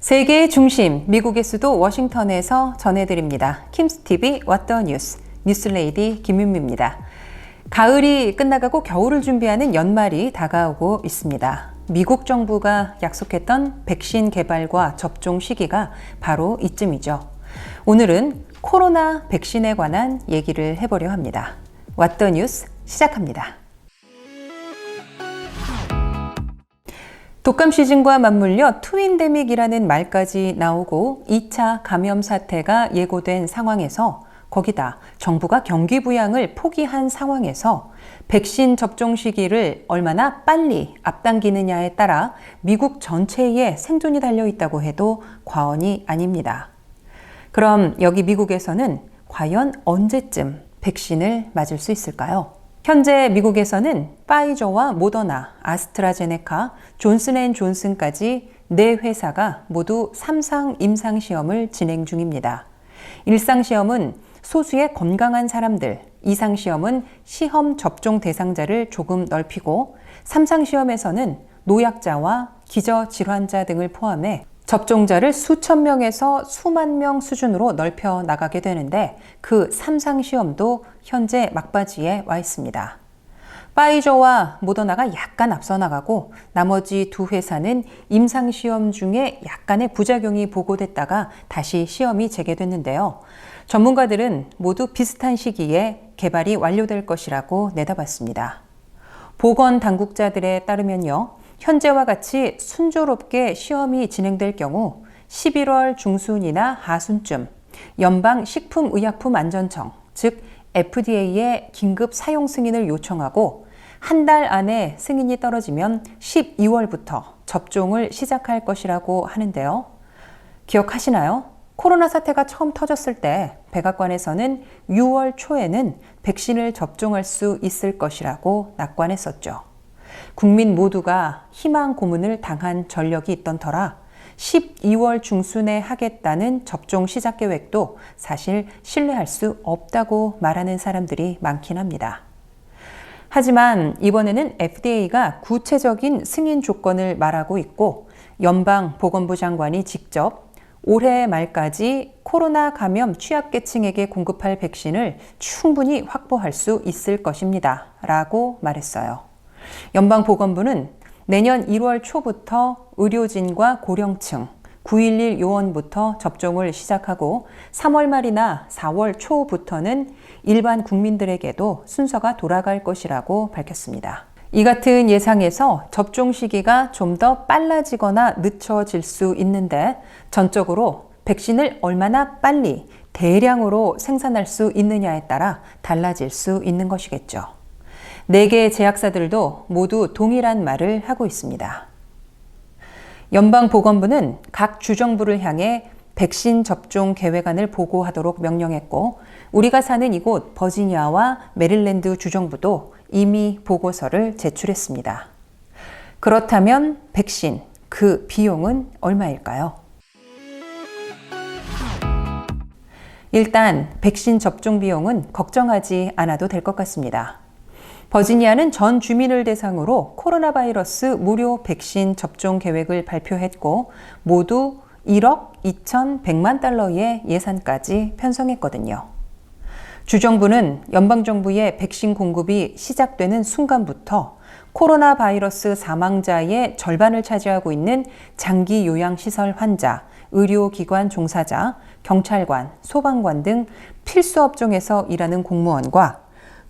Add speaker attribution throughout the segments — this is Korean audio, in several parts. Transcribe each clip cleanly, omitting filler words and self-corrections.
Speaker 1: 세계의 중심, 미국의 수도 워싱턴에서 전해드립니다. 킴스TV 왓더 뉴스, 뉴스레이디 김윤미입니다. 가을이 끝나가고 겨울을 준비하는 연말이 다가오고 있습니다. 미국 정부가 약속했던 백신 개발과 접종 시기가 바로 이쯤이죠. 오늘은 코로나 백신에 관한 얘기를 해보려 합니다. 왓더 뉴스 시작합니다. 독감 시즌과 맞물려 트윈데믹이라는 말까지 나오고 2차 감염 사태가 예고된 상황에서 거기다 정부가 경기 부양을 포기한 상황에서 백신 접종 시기를 얼마나 빨리 앞당기느냐에 따라 미국 전체의 생존이 달려 있다고 해도 과언이 아닙니다. 그럼 여기 미국에서는 과연 언제쯤 백신을 맞을 수 있을까요? 현재 미국에서는 파이저와 모더나, 아스트라제네카, 존슨앤존슨까지 4회사가 모두 3상 임상시험을 진행 중입니다. 1상시험은 소수의 건강한 사람들, 2상시험은 시험 접종 대상자를 조금 넓히고 3상시험에서는 노약자와 기저질환자 등을 포함해 접종자를 수천 명에서 수만 명 수준으로 넓혀 나가게 되는데 그 3상시험도 현재 막바지에 와 있습니다. 파이저와 모더나가 약간 앞서 나가고 나머지 2회사는 임상시험 중에 약간의 부작용이 보고됐다가 다시 시험이 재개됐는데요. 전문가들은 모두 비슷한 시기에 개발이 완료될 것이라고 내다봤습니다. 보건당국자들에 따르면요. 현재와 같이 순조롭게 시험이 진행될 경우 11월 중순이나 하순쯤 연방식품의약품안전청, 즉 FDA에 긴급 사용 승인을 요청하고 한 달 안에 승인이 떨어지면 12월부터 접종을 시작할 것이라고 하는데요. 기억하시나요? 코로나 사태가 처음 터졌을 때 백악관에서는 6월 초에는 백신을 접종할 수 있을 것이라고 낙관했었죠. 국민 모두가 희망 고문을 당한 전력이 있던 터라 12월 중순에 하겠다는 접종 시작 계획도 사실 신뢰할 수 없다고 말하는 사람들이 많긴 합니다. 하지만 이번에는 FDA가 구체적인 승인 조건을 말하고 있고 연방보건부 장관이 직접 올해 말까지 코로나 감염 취약계층에게 공급할 백신을 충분히 확보할 수 있을 것입니다. 라고 말했어요. 연방보건부는 내년 1월 초부터 의료진과 고령층, 911 요원부터 접종을 시작하고 3월 말이나 4월 초부터는 일반 국민들에게도 순서가 돌아갈 것이라고 밝혔습니다. 이 같은 예상에서 접종 시기가 좀 더 빨라지거나 늦춰질 수 있는데 전적으로 백신을 얼마나 빨리 대량으로 생산할 수 있느냐에 따라 달라질 수 있는 것이겠죠. 4개의 제약사들도 모두 동일한 말을 하고 있습니다. 연방보건부는 각 주정부를 향해 백신 접종 계획안을 보고하도록 명령했고 우리가 사는 이곳 버지니아와 메릴랜드 주정부도 이미 보고서를 제출했습니다. 그렇다면 백신, 그 비용은 얼마일까요? 일단 백신 접종 비용은 걱정하지 않아도 될 것 같습니다. 버지니아는 전 주민을 대상으로 코로나 바이러스 무료 백신 접종 계획을 발표했고 모두 1억 2,100만 달러의 예산까지 편성했거든요. 주정부는 연방정부의 백신 공급이 시작되는 순간부터 코로나 바이러스 사망자의 절반을 차지하고 있는 장기 요양시설 환자, 의료기관 종사자, 경찰관, 소방관 등 필수 업종에서 일하는 공무원과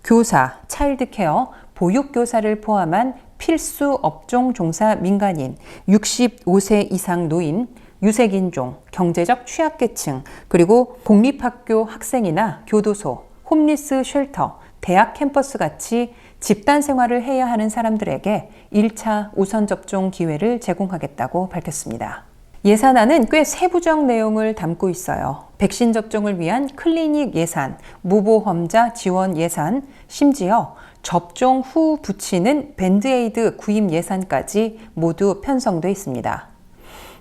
Speaker 1: 교사, 차일드케어, 보육교사를 포함한 필수 업종 종사 민간인, 65세 이상 노인, 유색인종, 경제적 취약계층, 그리고 공립학교 학생이나 교도소, 홈리스 쉘터, 대학 캠퍼스 같이 집단 생활을 해야 하는 사람들에게 1차 우선 접종 기회를 제공하겠다고 밝혔습니다. 예산안은 꽤 세부적 내용을 담고 있어요. 백신 접종을 위한 클리닉 예산, 무보험자 지원 예산, 심지어 접종 후 붙이는 밴드에이드 구입 예산까지 모두 편성돼 있습니다.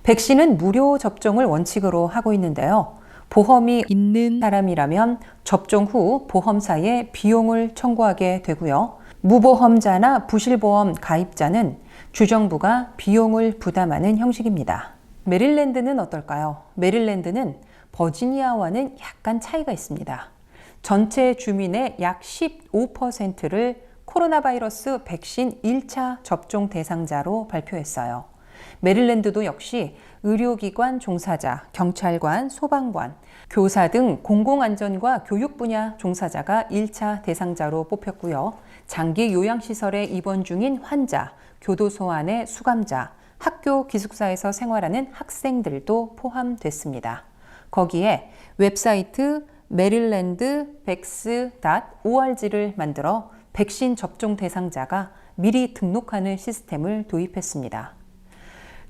Speaker 1: 백신은 무료 접종을 원칙으로 하고 있는데요. 보험이 있는 사람이라면 접종 후 보험사에 비용을 청구하게 되고요. 무보험자나 부실보험 가입자는 주정부가 비용을 부담하는 형식입니다. 메릴랜드는 어떨까요? 메릴랜드는 버지니아와는 약간 차이가 있습니다. 전체 주민의 약 15%를 코로나 바이러스 백신 1차 접종 대상자로 발표했어요. 메릴랜드도 역시 의료기관 종사자, 경찰관, 소방관, 교사 등 공공안전과 교육 분야 종사자가 1차 대상자로 뽑혔고요. 장기 요양시설에 입원 중인 환자, 교도소 안의 수감자, 학교 기숙사에서 생활하는 학생들도 포함됐습니다. 거기에 웹사이트 marylandvax.org를 만들어 백신 접종 대상자가 미리 등록하는 시스템을 도입했습니다.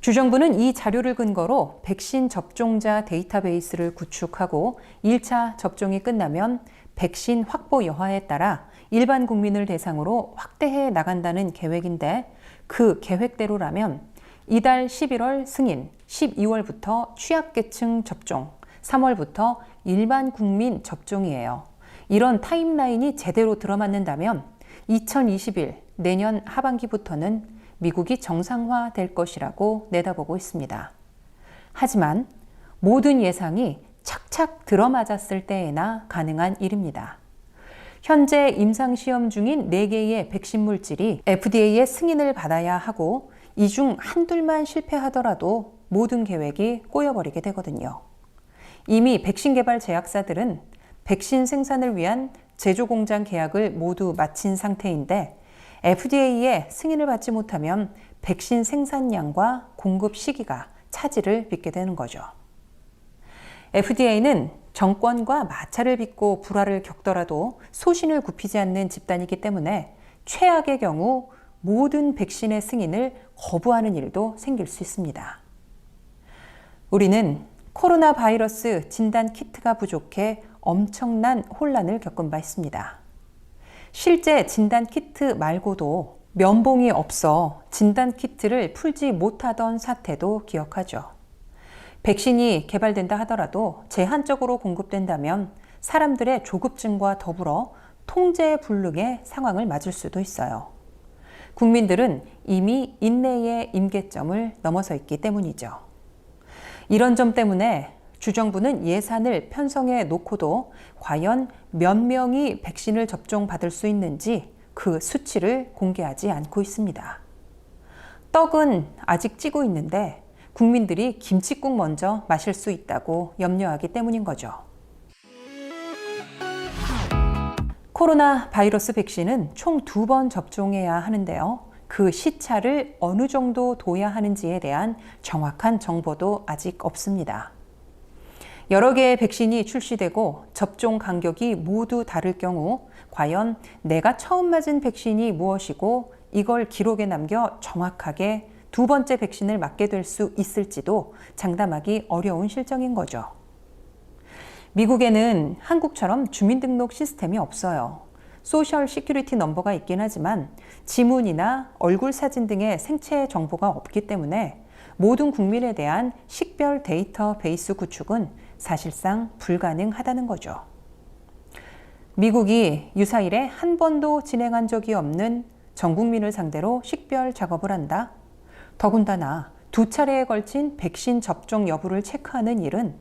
Speaker 1: 주정부는 이 자료를 근거로 백신 접종자 데이터베이스를 구축하고 1차 접종이 끝나면 백신 확보 여하에 따라 일반 국민을 대상으로 확대해 나간다는 계획인데 그 계획대로라면 이달 11월 승인, 12월부터 취약계층 접종, 3월부터 일반 국민 접종이에요. 이런 타임라인이 제대로 들어맞는다면 2021 내년 하반기부터는 미국이 정상화될 것이라고 내다보고 있습니다. 하지만 모든 예상이 착착 들어맞았을 때에나 가능한 일입니다. 현재 임상시험 중인 4개의 백신 물질이 FDA의 승인을 받아야 하고 이 중 한둘만 실패하더라도 모든 계획이 꼬여버리게 되거든요. 이미 백신 개발 제약사들은 백신 생산을 위한 제조 공장 계약을 모두 마친 상태인데 FDA의 승인을 받지 못하면 백신 생산량과 공급 시기가 차질을 빚게 되는 거죠. FDA는 정권과 마찰을 빚고 불화를 겪더라도 소신을 굽히지 않는 집단이기 때문에 최악의 경우 모든 백신의 승인을 거부하는 일도 생길 수 있습니다. 우리는 코로나 바이러스 진단 키트가 부족해 엄청난 혼란을 겪은 바 있습니다. 실제 진단 키트 말고도 면봉이 없어 진단 키트를 풀지 못하던 사태도 기억하죠. 백신이 개발된다 하더라도 제한적으로 공급된다면 사람들의 조급증과 더불어 통제 불능의 상황을 맞을 수도 있어요. 국민들은 이미 인내의 임계점을 넘어서 있기 때문이죠. 이런 점 때문에 주정부는 예산을 편성해 놓고도 과연 몇 명이 백신을 접종받을 수 있는지 그 수치를 공개하지 않고 있습니다. 떡은 아직 찌고 있는데 국민들이 김칫국 먼저 마실 수 있다고 염려하기 때문인 거죠. 코로나 바이러스 백신은 총 2번 접종해야 하는데요. 그 시차를 어느 정도 둬야 하는지에 대한 정확한 정보도 아직 없습니다. 여러 개의 백신이 출시되고 접종 간격이 모두 다를 경우 과연 내가 처음 맞은 백신이 무엇이고 이걸 기록에 남겨 정확하게 2번째 백신을 맞게 될 수 있을지도 장담하기 어려운 실정인 거죠. 미국에는 한국처럼 주민등록 시스템이 없어요. 소셜 시큐리티 넘버가 있긴 하지만 지문이나 얼굴 사진 등의 생체 정보가 없기 때문에 모든 국민에 대한 식별 데이터베이스 구축은 사실상 불가능하다는 거죠. 미국이 유사일에 한 번도 진행한 적이 없는 전 국민을 상대로 식별 작업을 한다. 더군다나 2차례에 걸친 백신 접종 여부를 체크하는 일은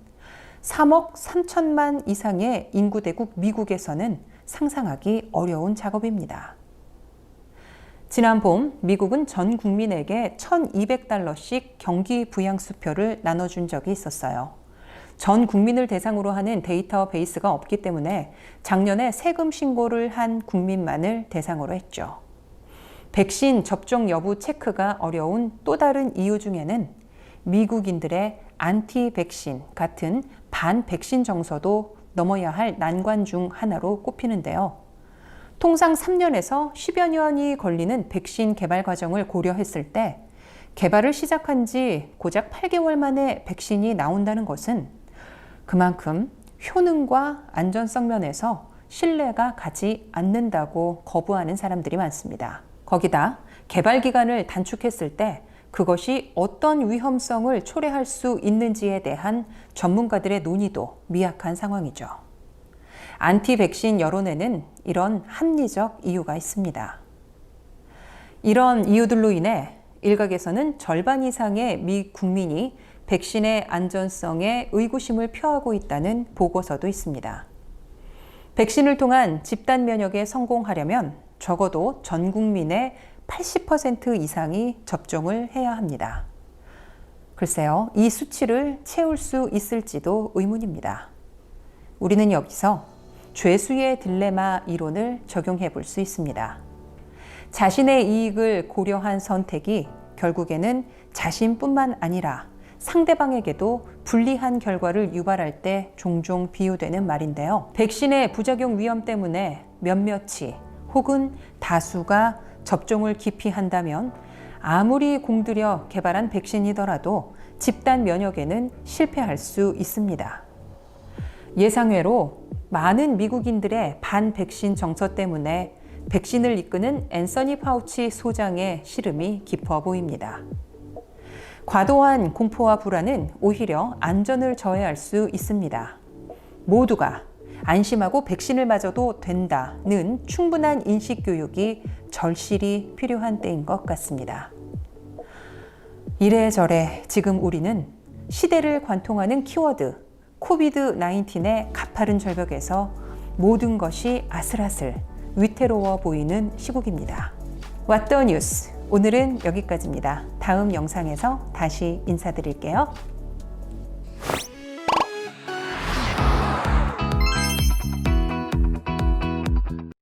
Speaker 1: 3억 3천만 이상의 인구대국 미국에서는 상상하기 어려운 작업입니다. 지난 봄 미국은 전 국민에게 $1,200씩 경기 부양수표를 나눠준 적이 있었어요. 전 국민을 대상으로 하는 데이터베이스가 없기 때문에 작년에 세금 신고를 한 국민만을 대상으로 했죠. 백신 접종 여부 체크가 어려운 또 다른 이유 중에는 미국인들의 안티 백신 같은 반백신 정서도 넘어야 할 난관 중 하나로 꼽히는데요. 통상 3년에서 10여 년이 걸리는 백신 개발 과정을 고려했을 때 개발을 시작한 지 고작 8개월 만에 백신이 나온다는 것은 그만큼 효능과 안전성 면에서 신뢰가 가지 않는다고 거부하는 사람들이 많습니다. 거기다 개발 기간을 단축했을 때 그것이 어떤 위험성을 초래할 수 있는지에 대한 전문가들의 논의도 미약한 상황이죠. 안티 백신 여론에는 이런 합리적 이유가 있습니다. 이런 이유들로 인해 일각에서는 절반 이상의 미 국민이 백신의 안전성에 의구심을 표하고 있다는 보고서도 있습니다. 백신을 통한 집단 면역에 성공하려면 적어도 전 국민의 80% 이상이 접종을 해야 합니다. 글쎄요, 이 수치를 채울 수 있을지도 의문입니다. 우리는 여기서 죄수의 딜레마 이론을 적용해 볼 수 있습니다. 자신의 이익을 고려한 선택이 결국에는 자신뿐만 아니라 상대방에게도 불리한 결과를 유발할 때 종종 비유되는 말인데요. 백신의 부작용 위험 때문에 몇몇이 혹은 다수가 접종을 기피한다면 아무리 공들여 개발한 백신이더라도 집단 면역에는 실패할 수 있습니다. 예상외로 많은 미국인들의 반백신 정서 때문에 백신을 이끄는 앤서니 파우치 소장의 시름이 깊어 보입니다. 과도한 공포와 불안은 오히려 안전을 저해할 수 있습니다. 모두가 안심하고 백신을 맞아도 된다는 충분한 인식 교육이 절실히 필요한 때인 것 같습니다. 이래저래 지금 우리는 시대를 관통하는 키워드 코비드-19의 가파른 절벽에서 모든 것이 아슬아슬 위태로워 보이는 시국입니다. What the News? 오늘은 여기까지입니다. 다음 영상에서 다시 인사드릴게요.